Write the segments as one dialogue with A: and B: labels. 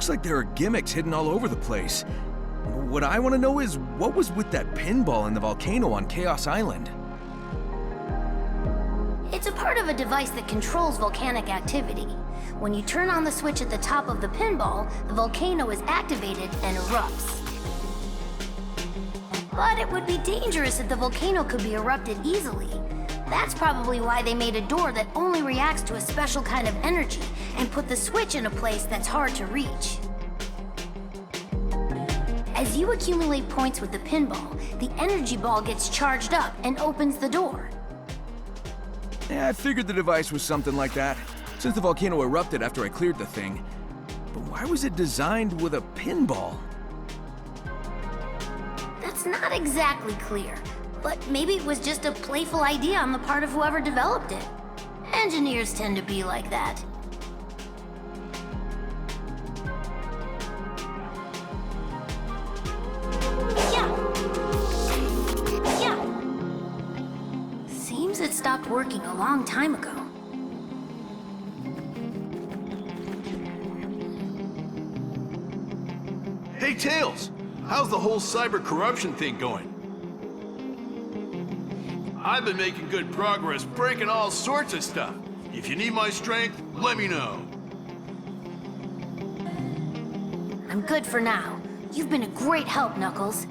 A: looks like there are gimmicks hidden all over the place. What I want to know is, what was with that pinball in the volcano on Chaos Island?
B: It's a part of a device that controls volcanic activity. When you turn on the switch at the top of the pinball, the volcano is activated and erupts. But it would be dangerous if the volcano could be erupted easily. That's probably why they made a door that only reacts to a special kind of energy and put the switch in a place that's hard to reach. As you accumulate points with the pinball, the energy ball gets charged up and opens the door.
A: Yeah, I figured the device was something like that, since the volcano erupted after I cleared the thing. But why was it designed with a pinball?
B: That's not exactly clear, but maybe it was just a playful idea on the part of whoever developed it. Engineers tend to be like that. Seems it stopped working a long time ago.
C: Hey, Tails! How's the whole cyber corruption thing going? I've been making good progress breaking all sorts of stuff. If you need my strength, let me know.
B: I'm good for now. You've been a great help, Knuckles.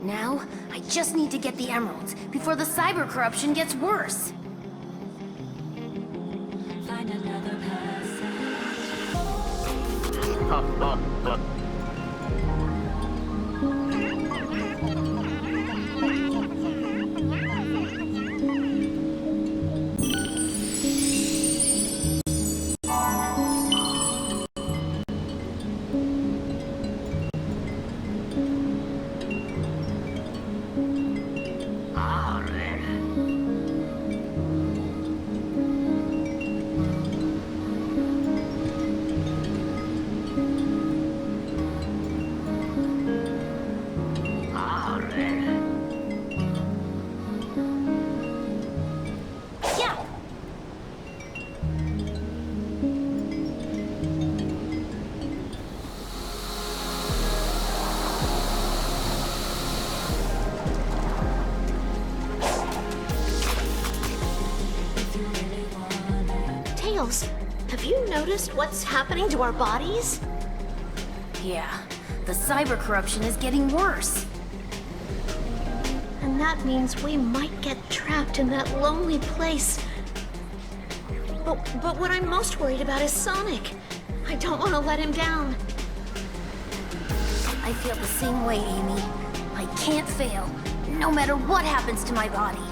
B: Now, I just need to get the emeralds before the cyber corruption gets worse.
D: Find another
E: Have you noticed what's happening to our bodies?
B: Yeah, the cyber corruption is getting worse.
E: And that means we might get trapped in that lonely place. But what I'm most worried about is Sonic. I don't want to let him down.
B: I feel the same way, Amy. I can't fail, no matter what happens to my body.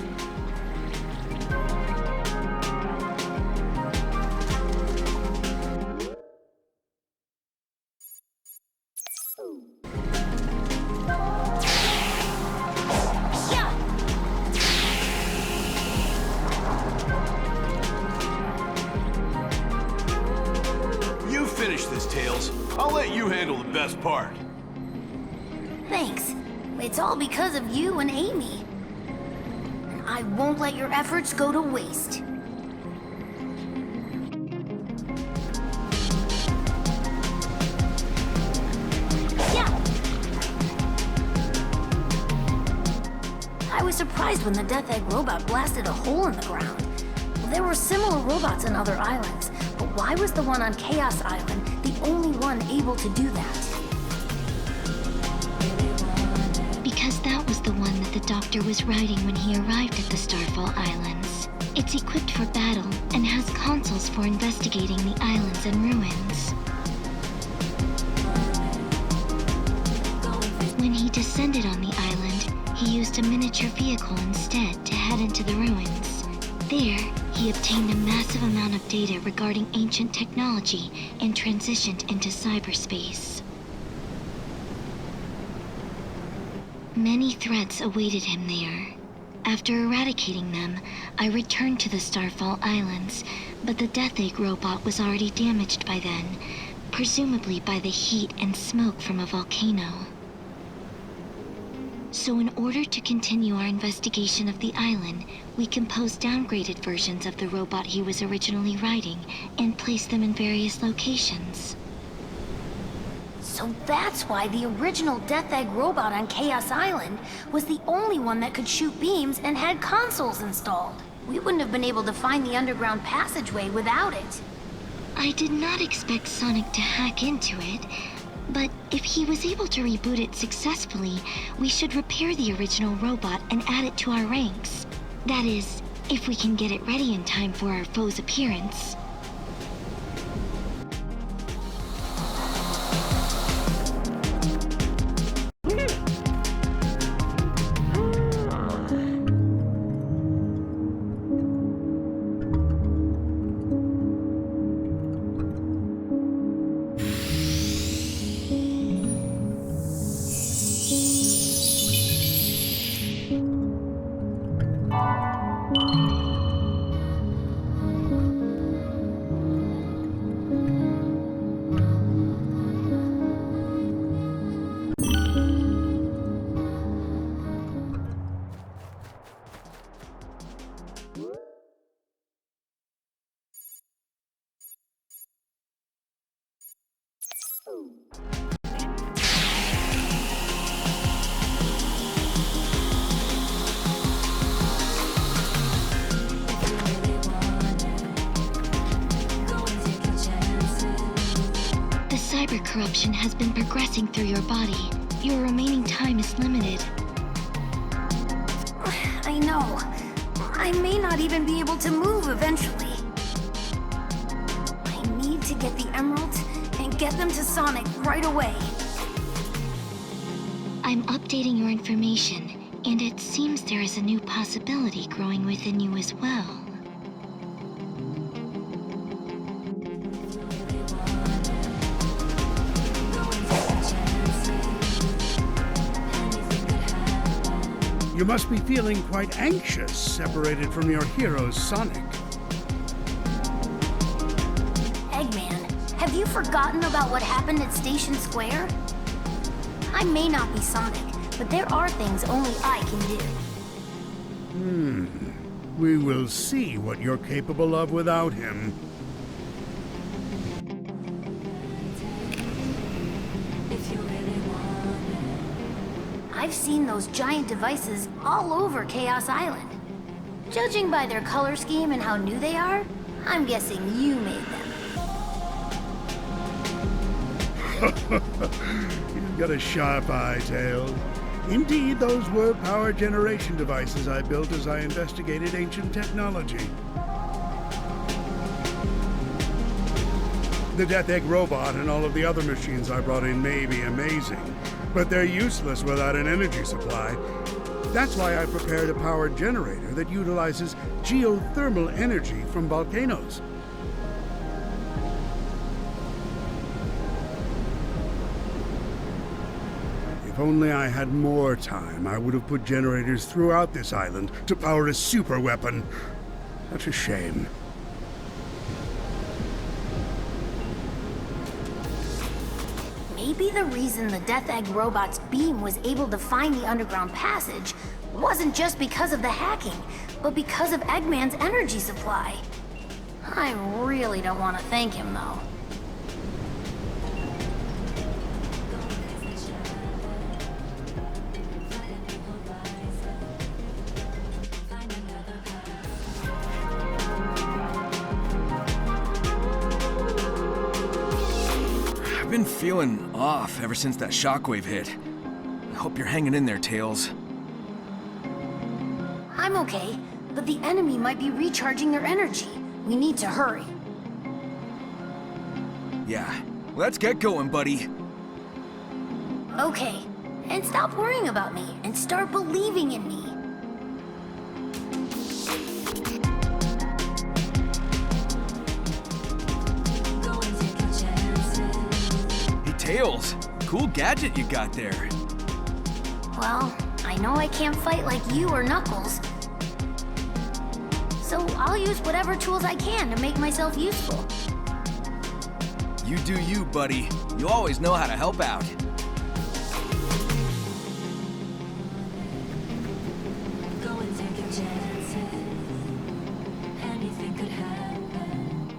C: You finish this, Tails. I'll let you handle the best part.
B: Thanks. It's all because of you and Amy. And I won't let your efforts go to waste. I was surprised when the Death Egg robot blasted a hole in the ground. There were similar robots on other islands, but why was the one on Chaos Island the only one able to do that?
F: Because that was the one that the Doctor was riding when he arrived at the Starfall Islands. It's equipped for battle and has consoles for investigating the islands and ruins. When he descended on the island, he used a miniature vehicle instead to head into the ruins. There, he obtained a massive amount of data regarding ancient technology and transitioned into cyberspace. Many threats awaited him there. After eradicating them, I returned to the Starfall Islands, but the Death Egg robot was already damaged by then, presumably by the heat and smoke from a volcano. So in order to continue our investigation of the island, we composed downgraded versions of the robot he was originally riding and placed them in various locations.
B: So that's why the original Death Egg robot on Chaos Island was the only one that could shoot beams and had consoles installed. We wouldn't have been able to find the underground passageway without it.
F: I did not expect Sonic to hack into it, but if he was able to reboot it successfully, we should repair the original robot and add it to our ranks. That is, if we can get it ready in time for our foe's appearance. Cyber corruption has been progressing through your body. Your remaining time is limited.
B: I know. I may not even be able to move eventually. I need to get the emeralds and get them to Sonic right away.
F: I'm updating your information, and it seems there is a new possibility growing within you as well.
D: You must be feeling quite anxious, separated from your hero, Sonic.
B: Eggman, have you forgotten about what happened at Station Square? I may not be Sonic, but there are things only I can do.
D: We will see what you're capable of without him.
B: I've seen those giant devices all over Chaos Island. Judging by their color scheme and how new they are, I'm guessing you made them.
D: You've got a sharp eye, Tails. Indeed, those were power generation devices I built as I investigated ancient technology. The Death Egg robot and all of the other machines I brought in may be amazing, but they're useless without an energy supply. That's why I prepared a power generator that utilizes geothermal energy from volcanoes. If only I had more time, I would have put generators throughout this island to power a super weapon. Such a shame.
B: Maybe the reason the Death Egg robot's beam was able to find the underground passage wasn't just because of the hacking, but because of Eggman's energy supply. I really don't want to thank him, though.
A: I've been feeling off ever since that shockwave hit. I hope you're hanging in there, Tails.
B: I'm okay, but the enemy might be recharging their energy. We need to hurry.
A: Yeah, let's get going, buddy.
B: Okay, and stop worrying about me and start believing in me.
A: Hey, Tails, cool gadget you got there.
B: Well, I know I can't fight like you or Knuckles, so I'll use whatever tools I can to make myself useful.
A: You do you, buddy. You always know how to help out.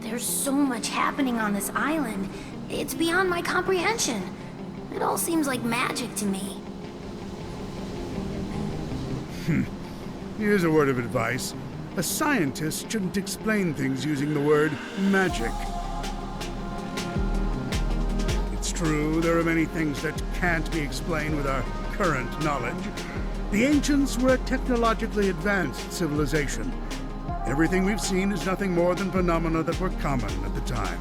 B: There's so much happening on this island. It's beyond my comprehension. It all seems like magic to me.
D: Here's a word of advice. A scientist shouldn't explain things using the word magic. It's true, there are many things that can't be explained with our current knowledge. The ancients were a technologically advanced civilization. Everything we've seen is nothing more than phenomena that were common at the time.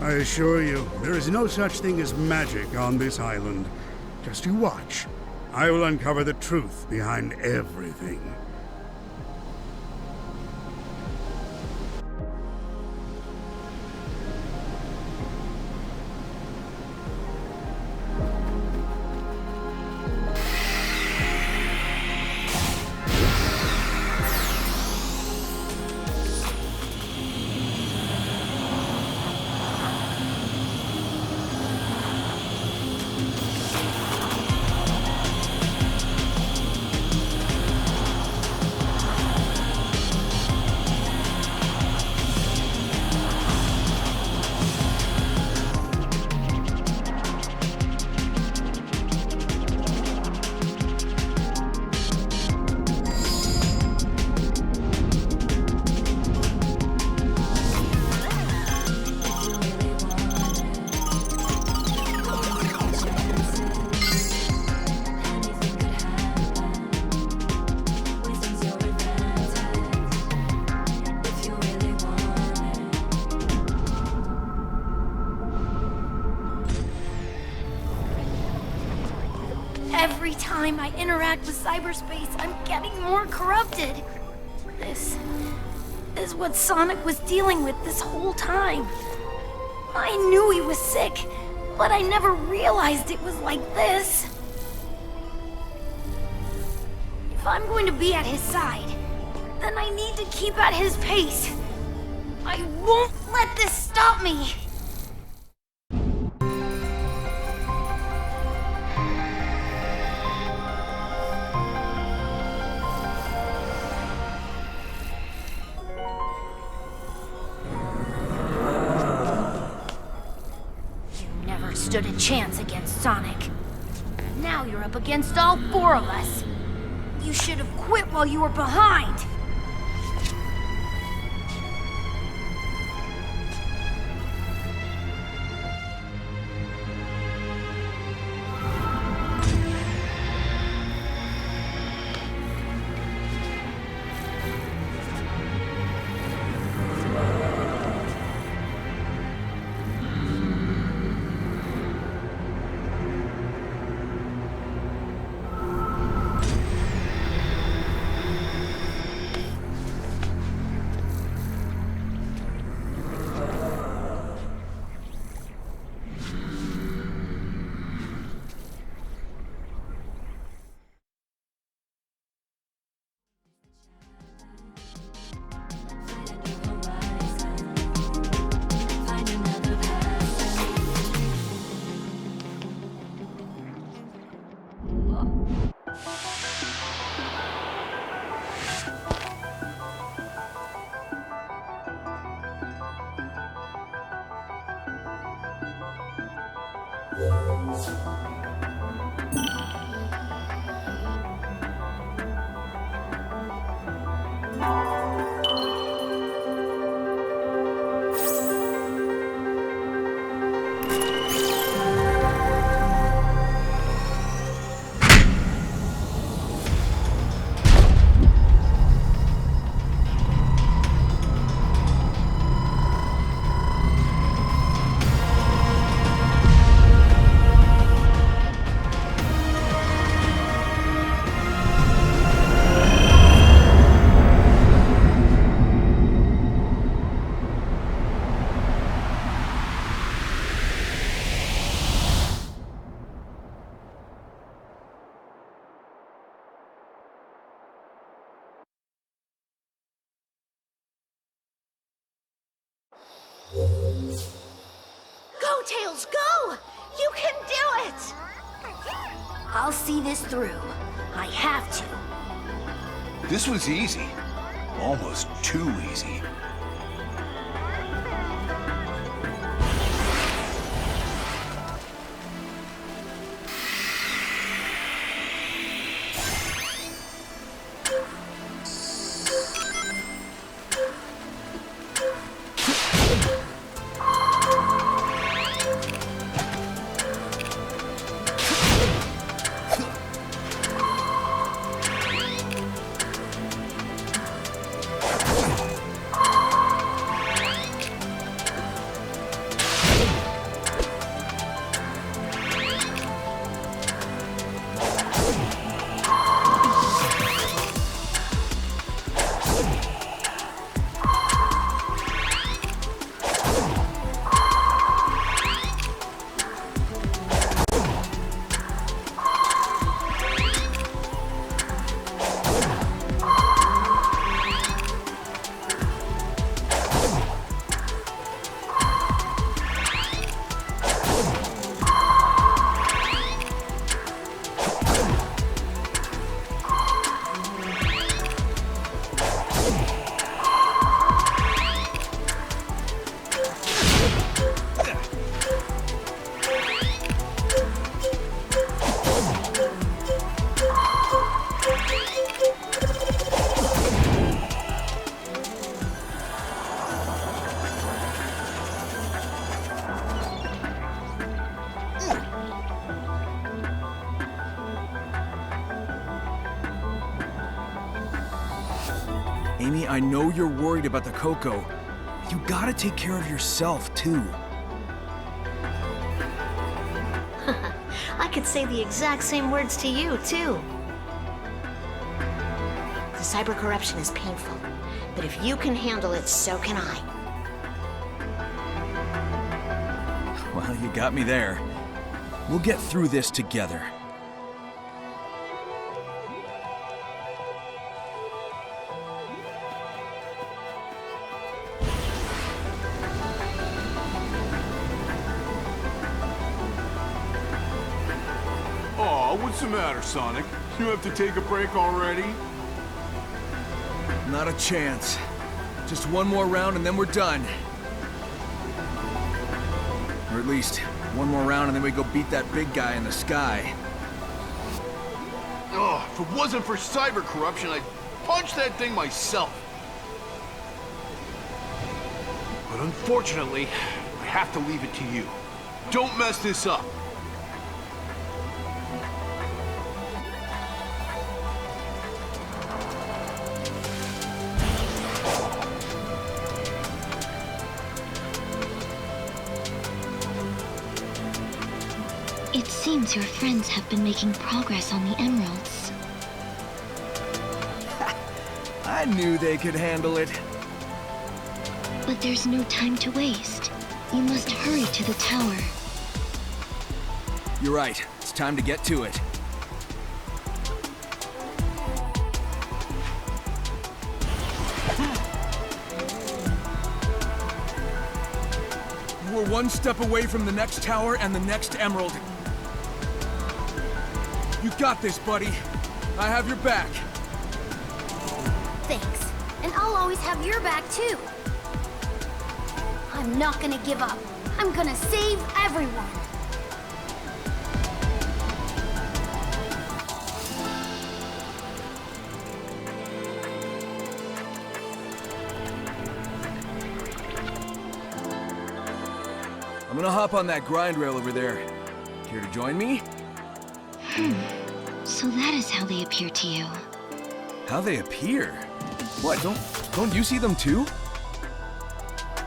D: I assure you, there is no such thing as magic on this island. Just you watch. I will uncover the truth behind everything.
B: Every time I interact with cyberspace, I'm getting more corrupted. This is what Sonic was dealing with this whole time. I knew he was sick, but I never realized it was like this. If I'm going to be at his side, then I need to keep at his pace. I won't let this stop me. Stood a chance against Sonic. Now you're up against all four of us. You should have quit while you were behind.
E: Go, Tails, go! You can do it!
B: I'll see this through. I have to.
C: This was easy. Almost too easy.
A: Amy, I know you're worried about the Koco. You gotta take care of yourself, too.
E: I could say the exact same words to you, too. The cyber corruption is painful, but if you can handle it, so can I.
A: Well, you got me there. We'll get through this together.
C: Aw, what's the matter, Sonic? You have to take a break already?
A: Not a chance. Just one more round and then we're done. Or at least, one more round and then we go beat that big guy in the sky.
C: Oh, if it wasn't for cyber corruption, I'd punch that thing myself. But unfortunately, I have to leave it to you. Don't mess this up.
F: It seems your friends have been making progress on the emeralds.
A: I knew they could handle it.
F: But there's no time to waste. You must hurry to the tower.
A: You're right. It's time to get to it. We're one step away from the next tower and the next emerald. You got this, buddy. I have your back.
B: Thanks. And I'll always have your back, too. I'm not gonna give up. I'm gonna save everyone.
A: I'm gonna hop on that grind rail over there. Care to join me?
F: So that is how they appear to you.
A: How they appear? What, don't you see them too?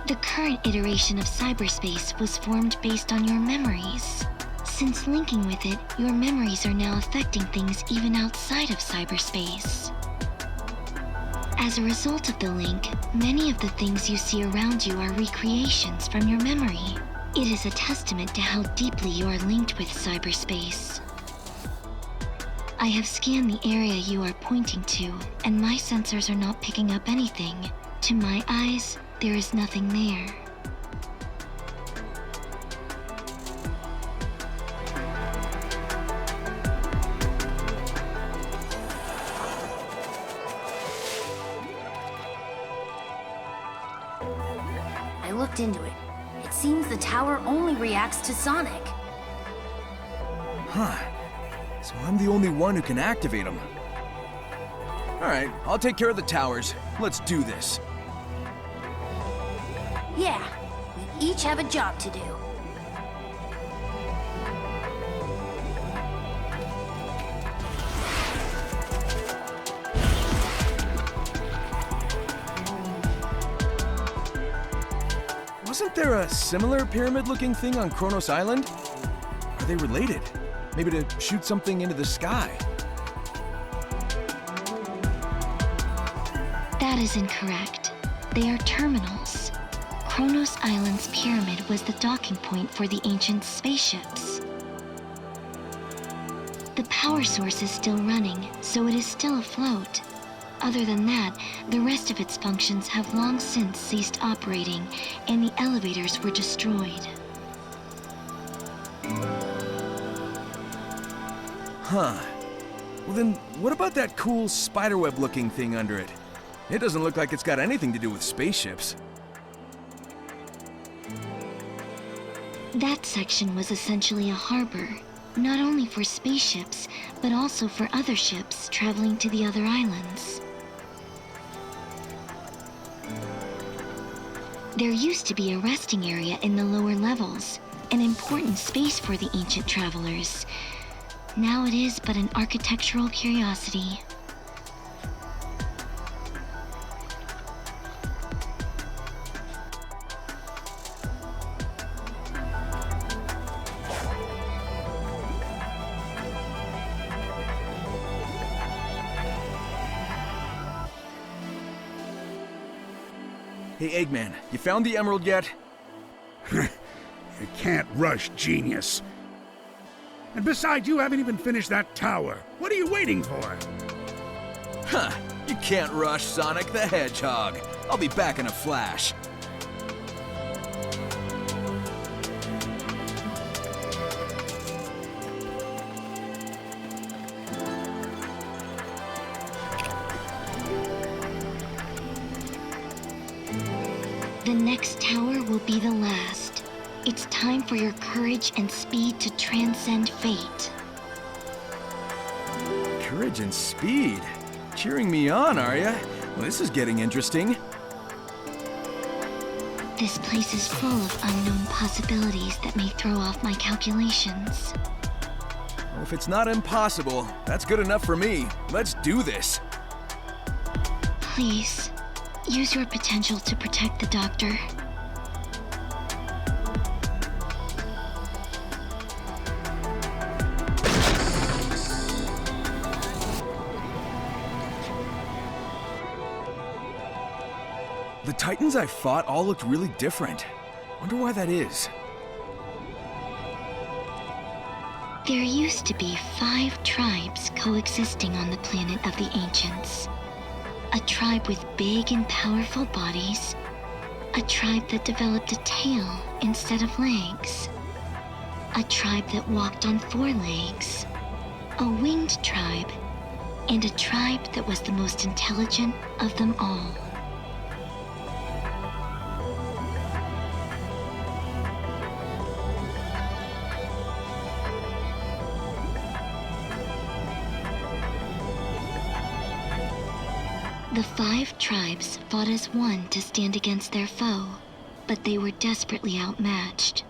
F: The current iteration of cyberspace was formed based on your memories. Since linking with it, your memories are now affecting things even outside of cyberspace. As a result of the link, many of the things you see around you are recreations from your memory. It is a testament to how deeply you are linked with cyberspace. I have scanned the area you are pointing to, and my sensors are not picking up anything. To my eyes, there is nothing there.
B: looked into it. It seems the tower only reacts to sonic.
A: Huh. So I'm the only one who can activate them. Alright, I'll take care of the towers. Let's do this.
B: Yeah, we each have a job to do.
A: Wasn't there a similar pyramid-looking thing on Kronos Island? Are they related? Maybe to shoot something into the sky?
F: That is incorrect. They are terminals. Kronos Island's pyramid was the docking point for the ancient spaceships. The power source is still running, so it is still afloat. Other than that, the rest of its functions have long since ceased operating, and the elevators were destroyed.
A: Huh. Well then, what about that cool spiderweb-looking thing under it? It doesn't look like it's got anything to do with spaceships.
F: That section was essentially a harbor, not only for spaceships, but also for other ships traveling to the other islands. There used to be a resting area in the lower levels, an important space for the ancient travelers. Now it is but an architectural curiosity.
A: Hey, Eggman, you found the emerald yet?
D: You can't rush genius. And besides, you haven't even finished that tower. What are you waiting for?
A: Huh. You can't rush Sonic the Hedgehog. I'll be back in a flash.
F: The next tower will be the last. It's time for your courage and speed to transcend fate.
A: Courage and speed. Cheering me on, are ya? Well, this is getting interesting.
F: This place is full of unknown possibilities that may throw off my calculations.
A: Well, if it's not impossible, that's good enough for me. Let's do this.
F: Please, use your potential to protect the Doctor.
A: The Titans I fought all looked really different. Wonder why that is.
F: There used to be 5 tribes coexisting on the planet of the Ancients. A tribe with big and powerful bodies. A tribe that developed a tail instead of legs. A tribe that walked on 4 legs. A winged tribe. And a tribe that was the most intelligent of them all. The 5 tribes fought as one to stand against their foe, but they were desperately outmatched.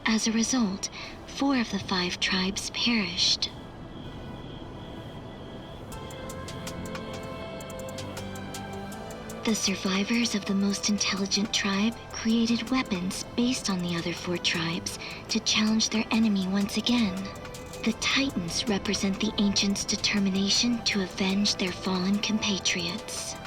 F: As a result, 4 of the 5 tribes perished. The survivors of the most intelligent tribe created weapons based on the other 4 tribes to challenge their enemy once again. The Titans represent the Ancients' determination to avenge their fallen compatriots.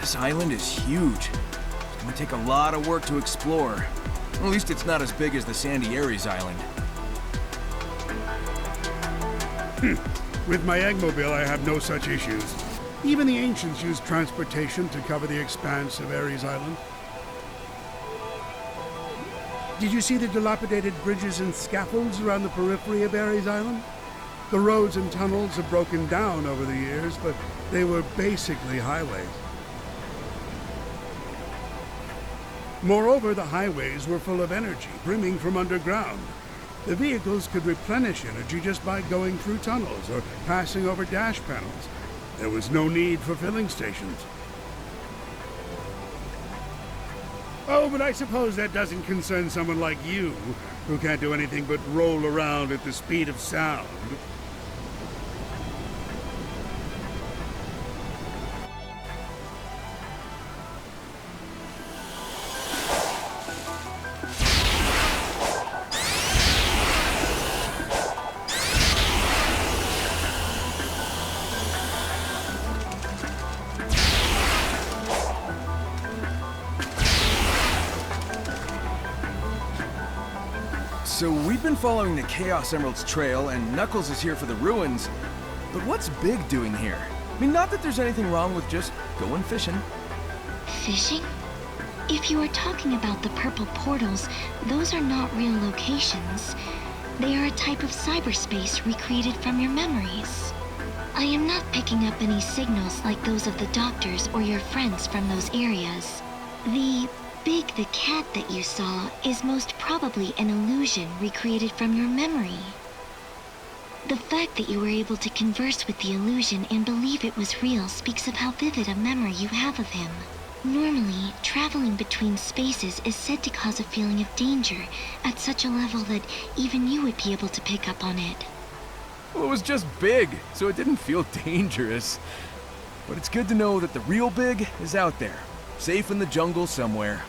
A: This island is huge. It's gonna take a lot of work to explore. At least it's not as big as the Sandy Ares Island.
D: With my Eggmobile, I have no such issues. Even the ancients used transportation to cover the expanse of Ares Island. Did you see the dilapidated bridges and scaffolds around the periphery of Ares Island? The roads and tunnels have broken down over the years, but they were basically highways. Moreover, the highways were full of energy, brimming from underground. The vehicles could replenish energy just by going through tunnels or passing over dash panels. There was no need for filling stations. Oh, but I suppose that doesn't concern someone like you, who can't do anything but roll around at the speed of sound.
A: So we've been following the Chaos Emerald's trail, and Knuckles is here for the ruins. But what's Big doing here? I mean, not that there's anything wrong with just going fishing.
F: Fishing? If you are talking about the purple portals, those are not real locations. They are a type of cyberspace recreated from your memories. I am not picking up any signals like those of the doctors or your friends from those areas. The Big the cat that you saw is most probably an illusion recreated from your memory. The fact that you were able to converse with the illusion and believe it was real speaks of how vivid a memory you have of him. Normally, traveling between spaces is said to cause a feeling of danger at such a level that even you would be able to pick up on it.
A: Well, it was just big, so it didn't feel dangerous. But it's good to know that the real Big is out there, safe in the jungle somewhere.